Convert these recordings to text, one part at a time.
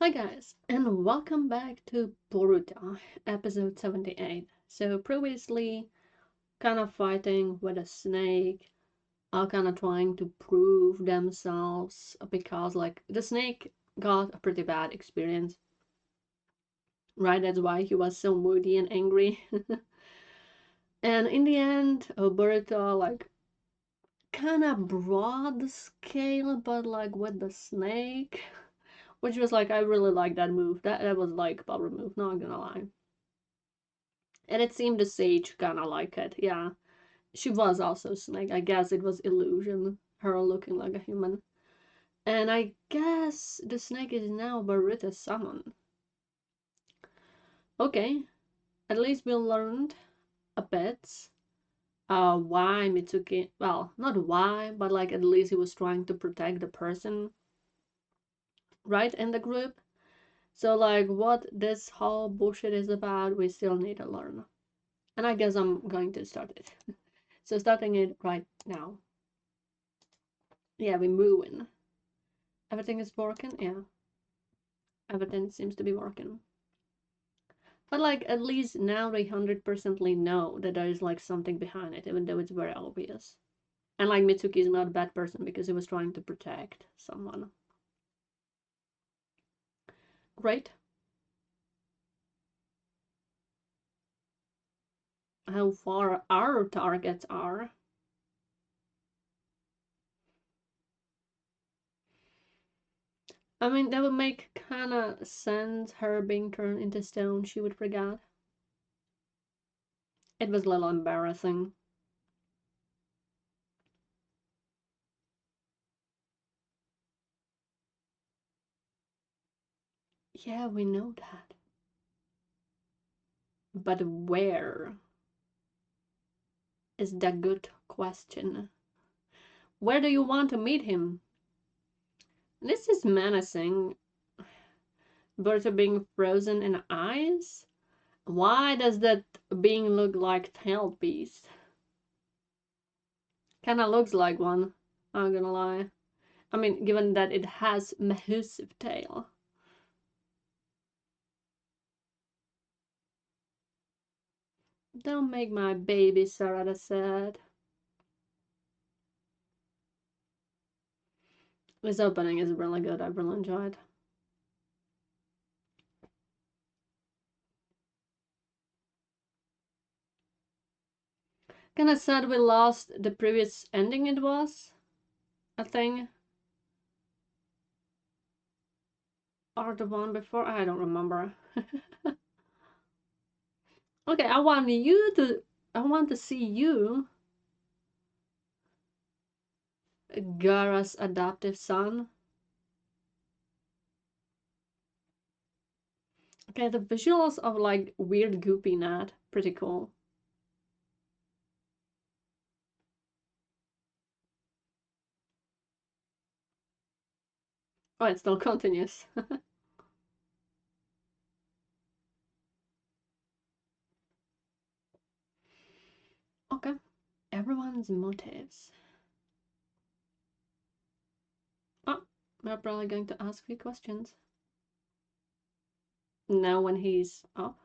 Hi guys, and welcome back to Boruto, episode 78. So previously, kind of fighting with a snake, all kind of trying to prove themselves because like the snake got a pretty bad experience, right? That's why he was so moody and angry. And in the end, Boruto like kind of broad scale, but like with the snake, which was like I really like that move. That was like power move, not gonna lie. And it seemed the sage kinda like it, yeah. She was also snake. I guess it was illusion, her looking like a human. And I guess the snake is now Baruto's summon. Okay, at least we learned a bit. Why Mitsuki, well, not why, but like at least he was trying to protect the person, right, in the group. So like what this whole bullshit is about, we still need to learn. And I guess I'm going to start it. So starting it right now. Yeah, we're moving. Everything is working? Yeah, everything seems to be working. But like at least now they 100%ly know that there is like something behind it, even though it's very obvious. And like Mitsuki is not a bad person because he was trying to protect someone. Great. How far our targets are. I mean, that would make kinda sense, her being turned into stone, she would forget. It was a little embarrassing. Yeah, we know that. But where is the good question? Where do you want to meet him? This is menacing. Birds are being frozen in ice? Why does that being look like tail beast? Kinda looks like one, I'm gonna lie. I mean, given that it has massive tail. Don't make my baby Sarada sad. This opening is really good, I really enjoyed. Kinda sad we lost the previous ending it was, I think. Or the one before, I don't remember. Okay, I want to see you, Gara's adoptive son. Okay, the visuals of like weird goopy Nat, pretty cool. Oh, it still continues. Okay, everyone's motives. Oh, we're probably going to ask you questions. Now when he's up.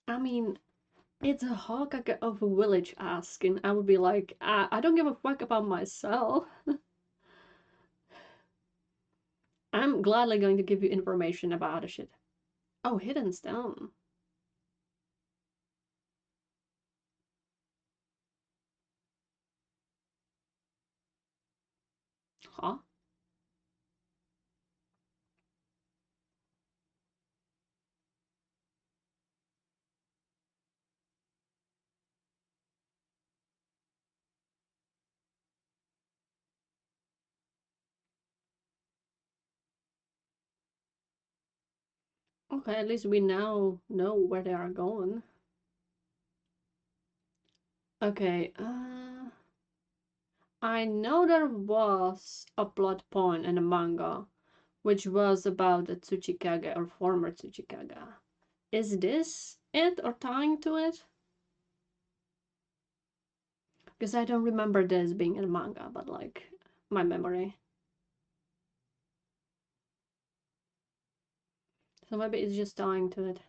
I mean, it's a Hokage of a village asking. I would be like, I don't give a fuck about myself. I'm gladly going to give you information about the shit. Oh, hidden stone. Huh? Okay, at least we now know where they are going. Okay, I know there was a plot point in the manga, which was about the Tsuchikage or former Tsuchikage. Is this it or tying to it? Because I don't remember this being in the manga, but like my memory. So maybe it's just tying to it.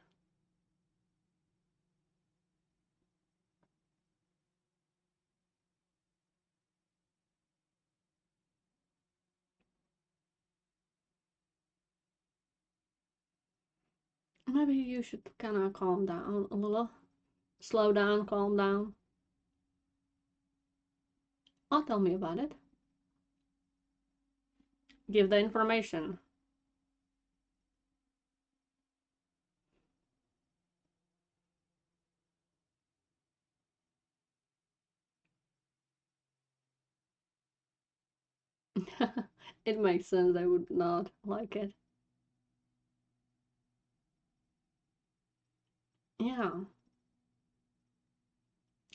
Maybe you should kind of calm down a little. Slow down, calm down. Oh, tell me about it. Give the information. It makes sense I would not like it. Yeah,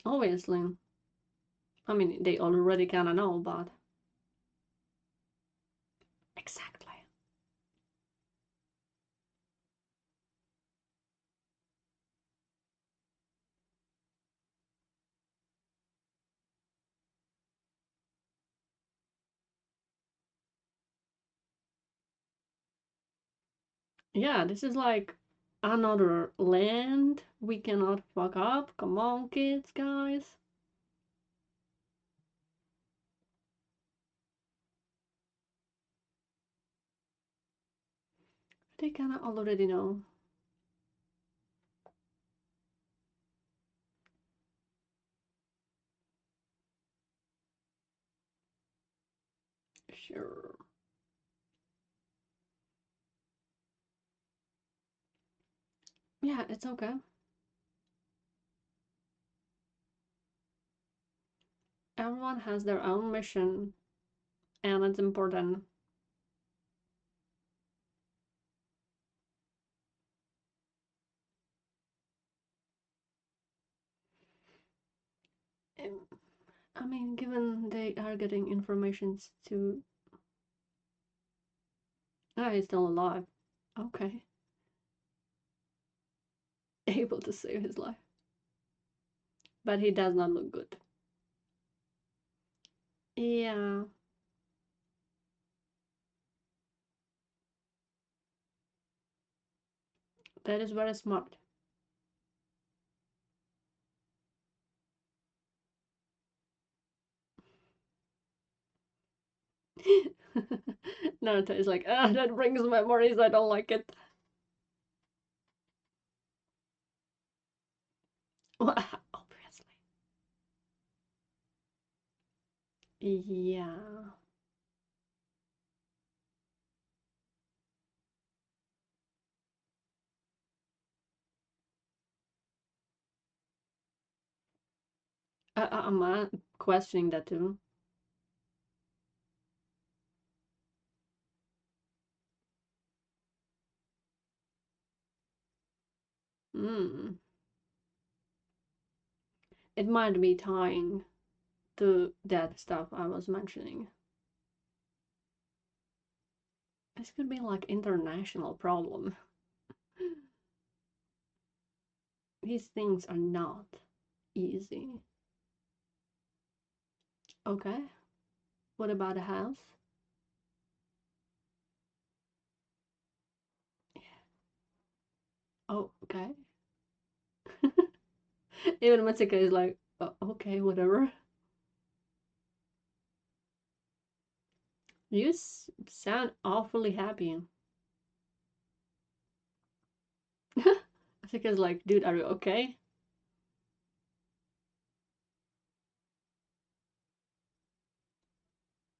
obviously. I mean, they already kind of know, but. Exactly. Yeah, this is like another land we cannot fuck up. Come on, kids, guys. They kind of already know. Sure. Yeah, it's okay. Everyone has their own mission, and it's important. Um, I mean, given they are getting informations to. Ah, he's still alive. Okay. Able to save his life. But he does not look good. Yeah, that is very smart. Naruto is like, ah, that brings memories, I don't like it. Obviously. Yeah. I'm questioning that too. Hmm. It might be tying to that stuff I was mentioning. This could be like international problem. These things are not easy. Okay. What about a house? Oh, okay. Even Matsuka is like, okay, whatever. You sound awfully happy. Matsuka's like, dude, are you okay?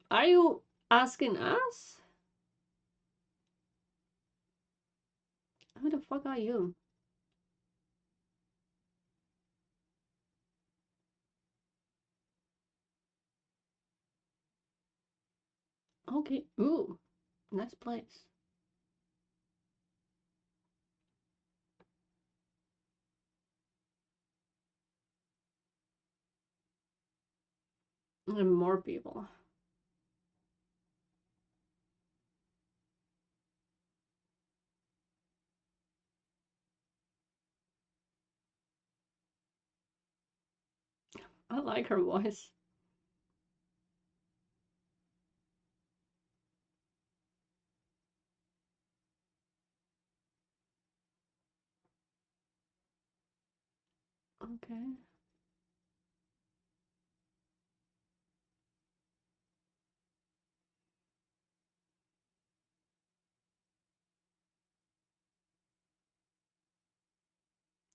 Are you asking us? Who the fuck are you? Okay. Ooh, nice place. And more people. I like her voice. Okay.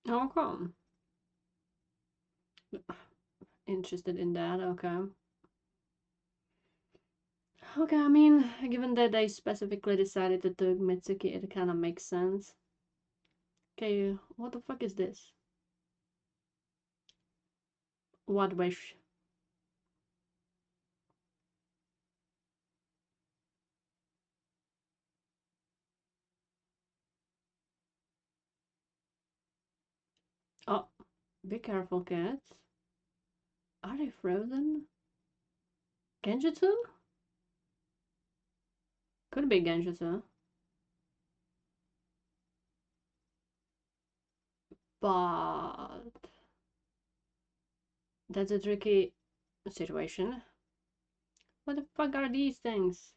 How come? Interested in that, okay. Okay, I mean, given that they specifically decided to do Mitsuki, it kind of makes sense. Okay, what the fuck is this? What wish? Oh, be careful, cats. Are they frozen? Genjutsu? Could be Genjutsu. But that's a tricky situation. What the fuck are these things?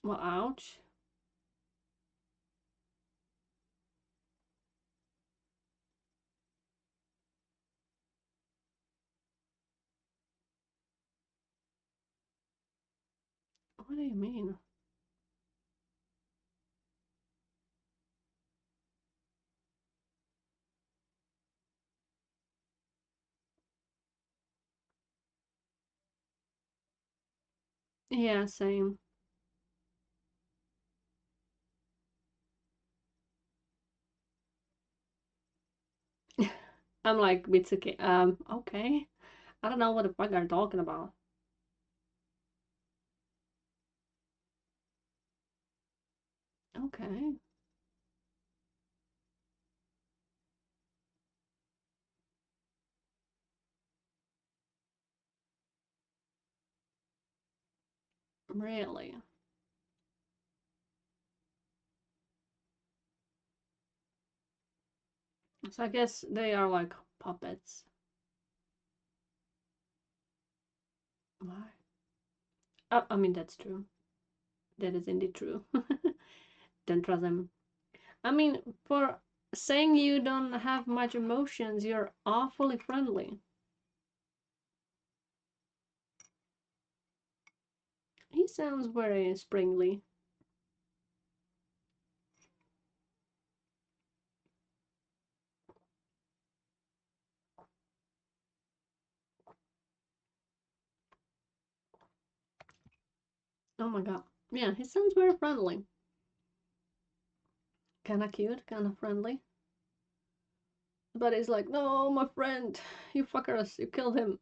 Well, ouch. What do you mean? Yeah, same. I'm like Mitsuki. Okay. I don't know what the fuck are talking about. Okay. Really? So I guess they are like puppets. Why? I mean, that's true. That is indeed true. Don't trust him. I mean, for saying you don't have much emotions, you're awfully friendly. He sounds very springly. Oh my god. Yeah, he sounds very friendly. Kinda cute, kinda friendly. But he's like, no, my friend, you fuckers, you killed him.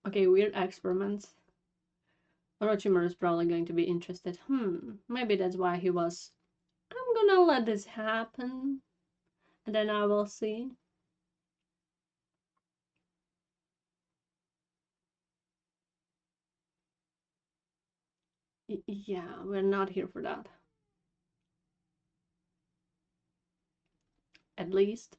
Okay, weird experiments. Orochimaru is probably going to be interested. Maybe that's why he was. I'm gonna let this happen, and then I will see. Yeah, we're not here for that. At least.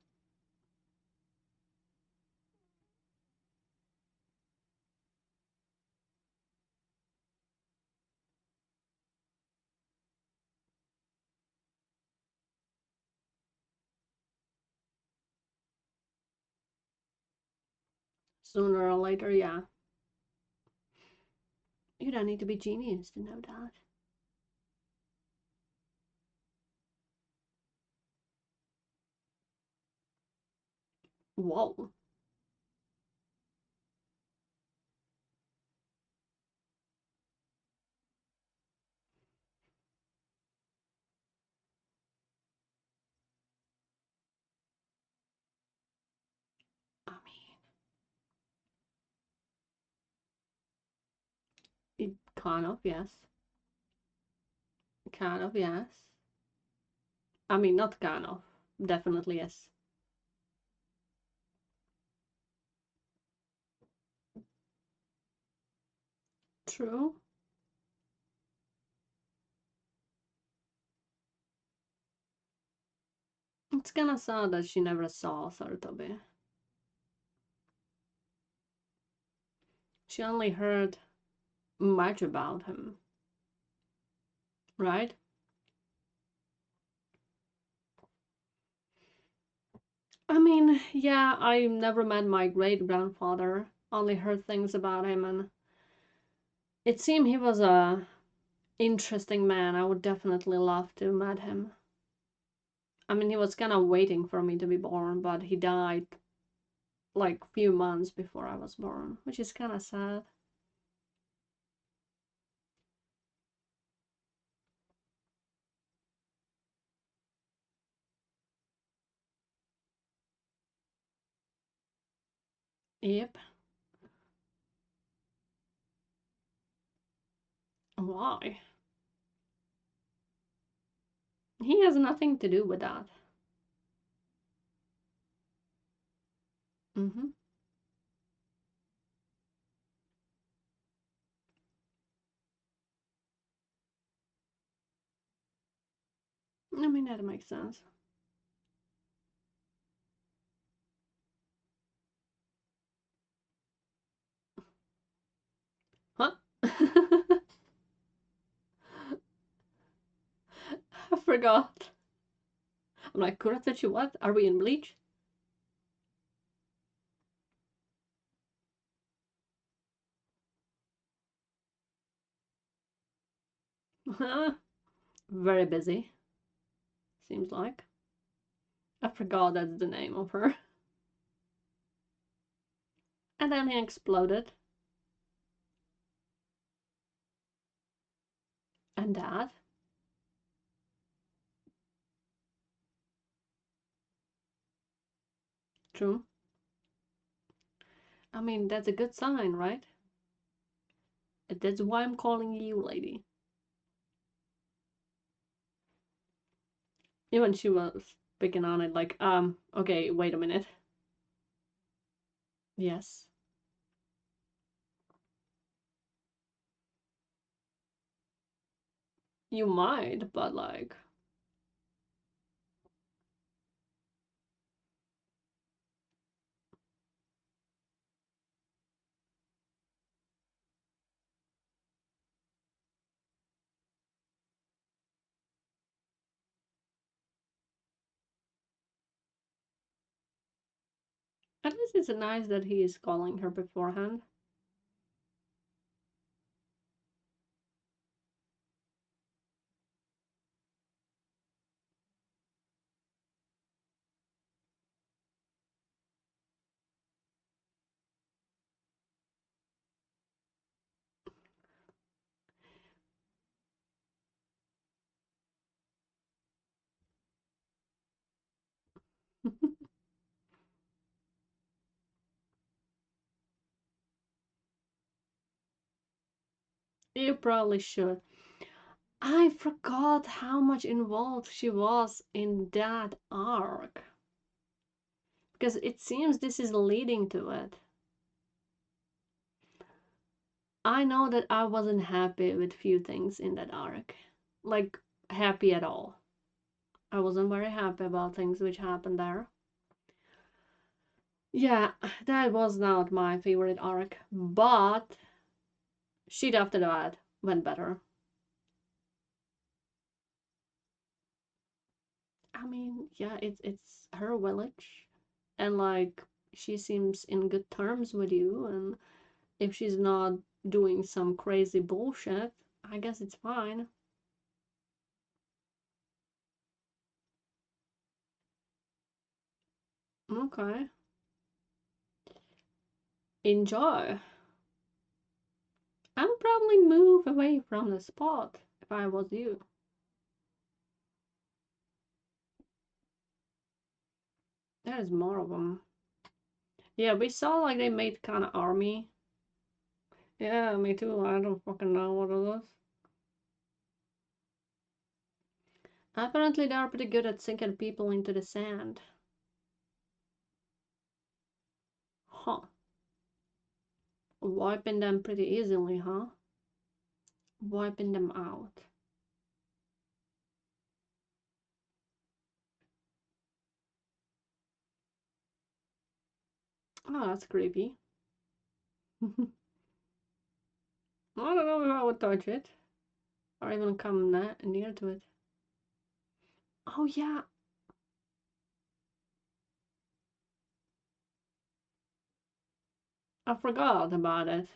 Sooner or later, yeah. You don't need to be genius to know that. Whoa. I mean, Kind of, yes. Kind of, yes. I mean, not kind of. Definitely, yes. True. It's kinda sad that she never saw Sarutobi. She only heard much about him, right? I mean, yeah, I never met my great grandfather, only heard things about him, and it seemed he was a interesting man. I would definitely love to met him. I mean, he was kind of waiting for me to be born, but he died like few months before I was born, which is kind of sad. Yep. Why? He has nothing to do with that. Mm-hmm. I mean, that makes sense. Huh? I forgot. I'm like, Kuratachi, what? Are we in Bleach? Very busy, seems like. I forgot that's the name of her. And then he exploded. And that, true. I mean, that's a good sign, right? That's why I'm calling you, lady. Even she was picking on it, like, okay, wait a minute. Yes, you might, but like, at least it's nice that he is calling her beforehand. You probably should. I forgot how much involved she was in that arc. Because it seems this is leading to it. I know that I wasn't happy with few things in that arc. Like, happy at all. I wasn't very happy about things which happened there. Yeah, that was not my favorite arc, but shit after that went better. I mean, yeah, it's her village, and like she seems in good terms with you, and if she's not doing some crazy bullshit, I guess it's fine. Okay, enjoy. I would probably move away from the spot if I was you. There's more of them. Yeah, we saw like they made kind of army. Yeah, me too. I don't fucking know what it is. Apparently, they are pretty good at sinking people into the sand. Huh. Wiping them pretty easily, huh? Wiping them out. Oh, that's creepy. I don't know if I would touch it. Or even come near to it. Oh, yeah. I forgot about it.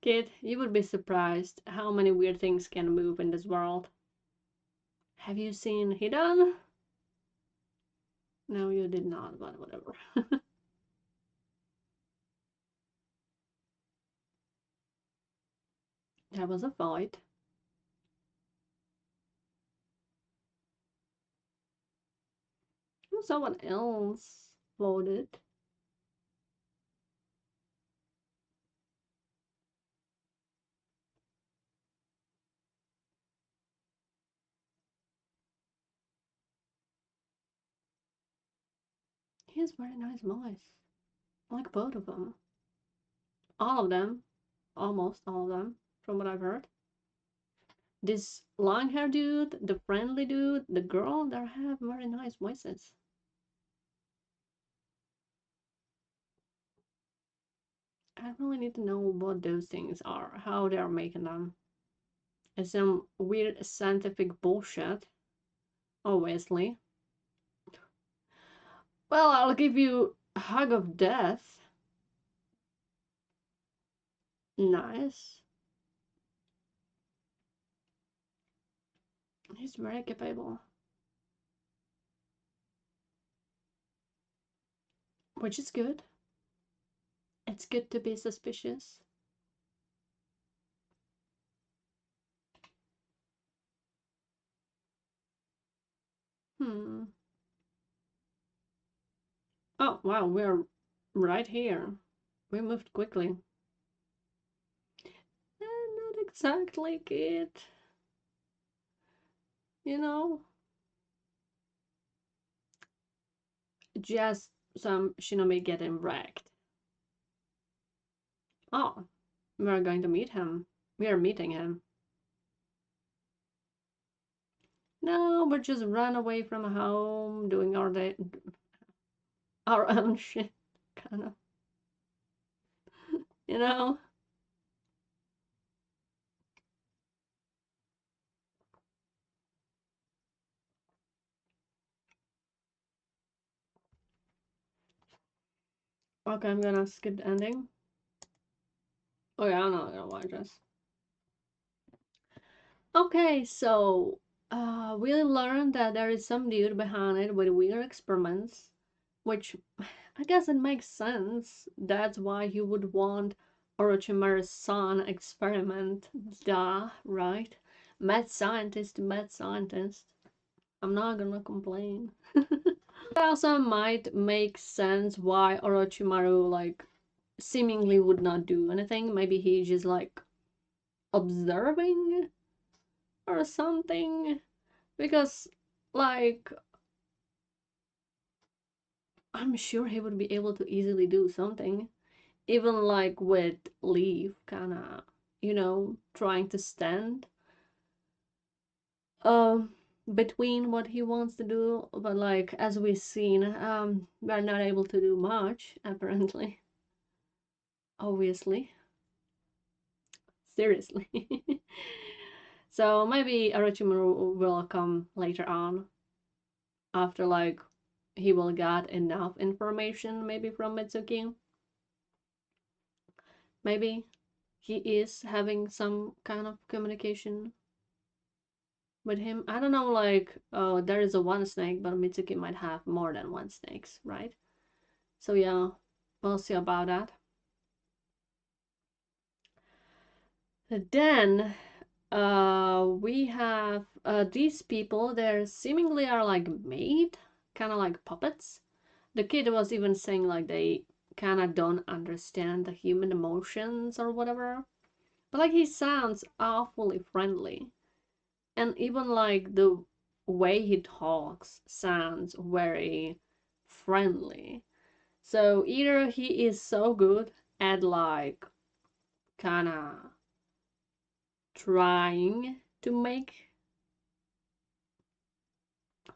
Kid, you would be surprised how many weird things can move in this world. Have you seen Hidden? No, you did not, but whatever. That was a fight. Someone else voted. He has very nice voice. I like both of them. All of them. Almost all of them, from what I've heard. This long hair dude, the friendly dude, the girl, they have very nice voices. I really need to know what those things are, how they're making them. It's some weird scientific bullshit, obviously. Well, I'll give you a hug of death. Nice. He's very capable. Which is good. It's good to be suspicious. Hmm. Oh, wow, we're right here. We moved quickly. Not exactly, kid. You know, just some shinobi getting wrecked. Oh, we're going to meet him. We are meeting him. No, we're just run away from home, doing our own shit, kind of. You know. Okay, I'm gonna skip the ending. Oh yeah, I'm not gonna watch this. Okay, so we learned that there is some dude behind it with weird experiments, which I guess it makes sense. That's why you would want Orochimaru's son experiment. Duh, right? Mad scientist, mad scientist. I'm not gonna complain. It also might make sense why Orochimaru like seemingly would not do anything. Maybe he just like observing or something. Because like I'm sure he would be able to easily do something. Even like with Leaf kinda, trying to stand um between what he wants to do, but like as we've seen, we're not able to do much, apparently. Obviously. Seriously. So maybe Orochimaru will come later on after like he will get enough information maybe from Mitsuki. Maybe he is having some kind of communication with him. I don't know, like, there is a one snake, but Mitsuki might have more than one snakes, right? So yeah, we'll see about that. Then We have these people. They're seemingly are like made, kind of like puppets. The kid was even saying like they kind of don't understand the human emotions or whatever. But like he sounds awfully friendly, and even like the way he talks sounds very friendly. So either he is so good at like kind of trying to make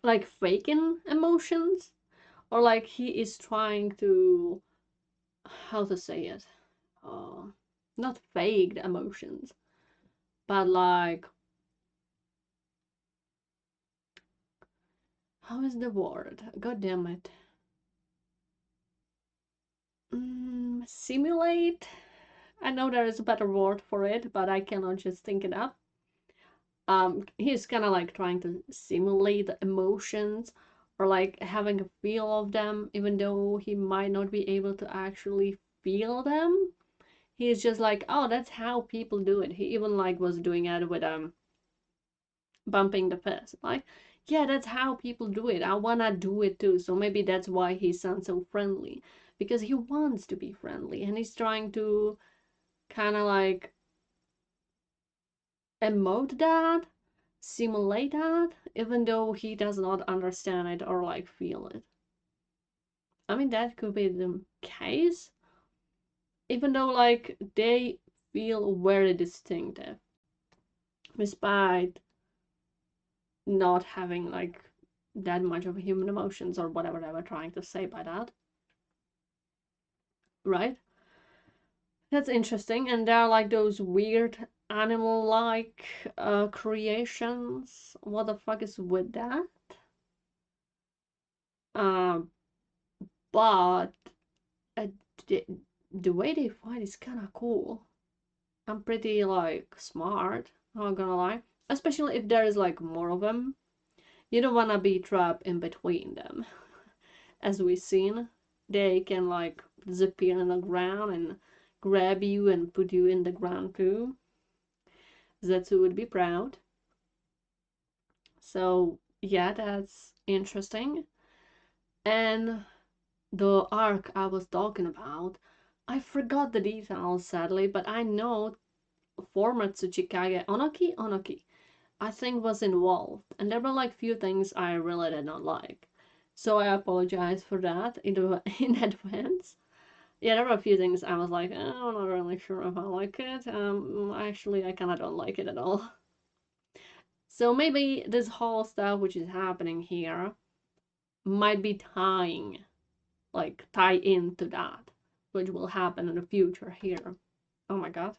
like faking emotions, or like he is trying to, how to say it, uh, not fake the emotions, but like, how is the word, god damn it, simulate. I know there is a better word for it, but I cannot just think it up. He's kind of like trying to simulate the emotions, or like having a feel of them, even though he might not be able to actually feel them. He's just like, oh, that's how people do it. He even like was doing it with bumping the fist. Like, yeah, that's how people do it. I wanna do it too. So maybe that's why he sounds so friendly, because he wants to be friendly and he's trying to kind of like emote that, simulate that, even though he does not understand it or like feel it. I mean, that could be the case, even though like they feel very distinctive, despite not having like that much of human emotions or whatever they were trying to say by that, right? That's interesting. And there are like those weird animal like creations. What the fuck is with that? Um, but uh, the, the way they fight is kind of cool. I'm pretty like smart, not gonna lie. Especially if there is like more of them. You don't wanna be trapped in between them. As we've seen, they can like disappear in the ground and grab you and put you in the ground too. Zetsu would be proud. So yeah, that's interesting. And the arc I was talking about, I forgot the details sadly, but I know former Tsuchikage Onoki I think was involved, and there were like few things I really did not like. So I apologize for that in advance. Yeah, there were a few things I was like, I'm not really sure if I like it. Actually, I kind of don't like it at all. So maybe this whole stuff which is happening here might be tie into that, which will happen in the future here. Oh my god.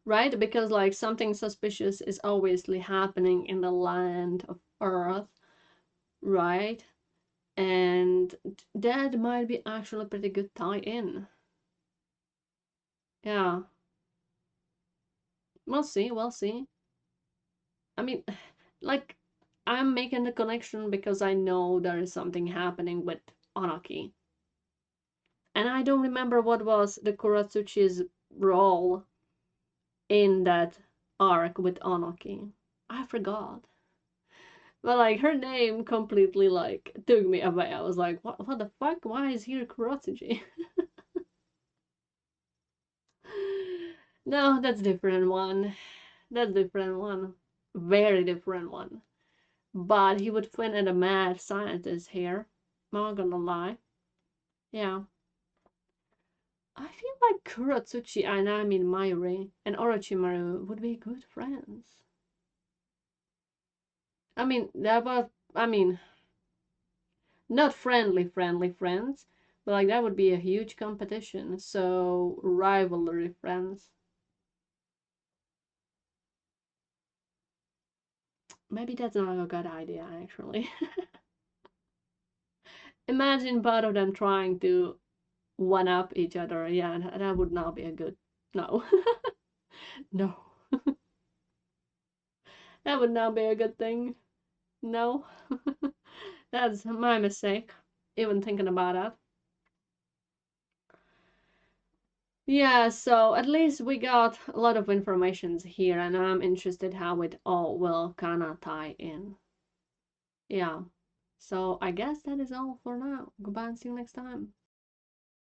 Right? Because like something suspicious is obviously happening in the land of Earth, right? And that might be actually a pretty good tie-in. Yeah, we'll see, we'll see. I mean, like, I'm making the connection because I know there is something happening with Anaki. And I don't remember what was the Kuratsuchi's role in that arc with Anaki. I forgot. But like her name completely like took me away. I was like, what the fuck? Why is here Kuratsuchi? No, that's different one. That's different one. Very different one. But he would fit in a mad scientist here. Not gonna lie. Yeah. I feel like Kuratsuchi and I mean Mayuri and Orochimaru would be good friends. I mean, that was, I mean, not friendly friends, but like that would be a huge competition. So, rivalry friends. Maybe that's not a good idea, actually. Imagine both of them trying to one up each other. Yeah, that would not be a good. No. No. That would not be a good thing. No. That's my mistake. Even thinking about that. Yeah, so at least we got a lot of informations here, and I'm interested how it all will kind of tie in. Yeah. So I guess that is all for now. Goodbye and see you next time.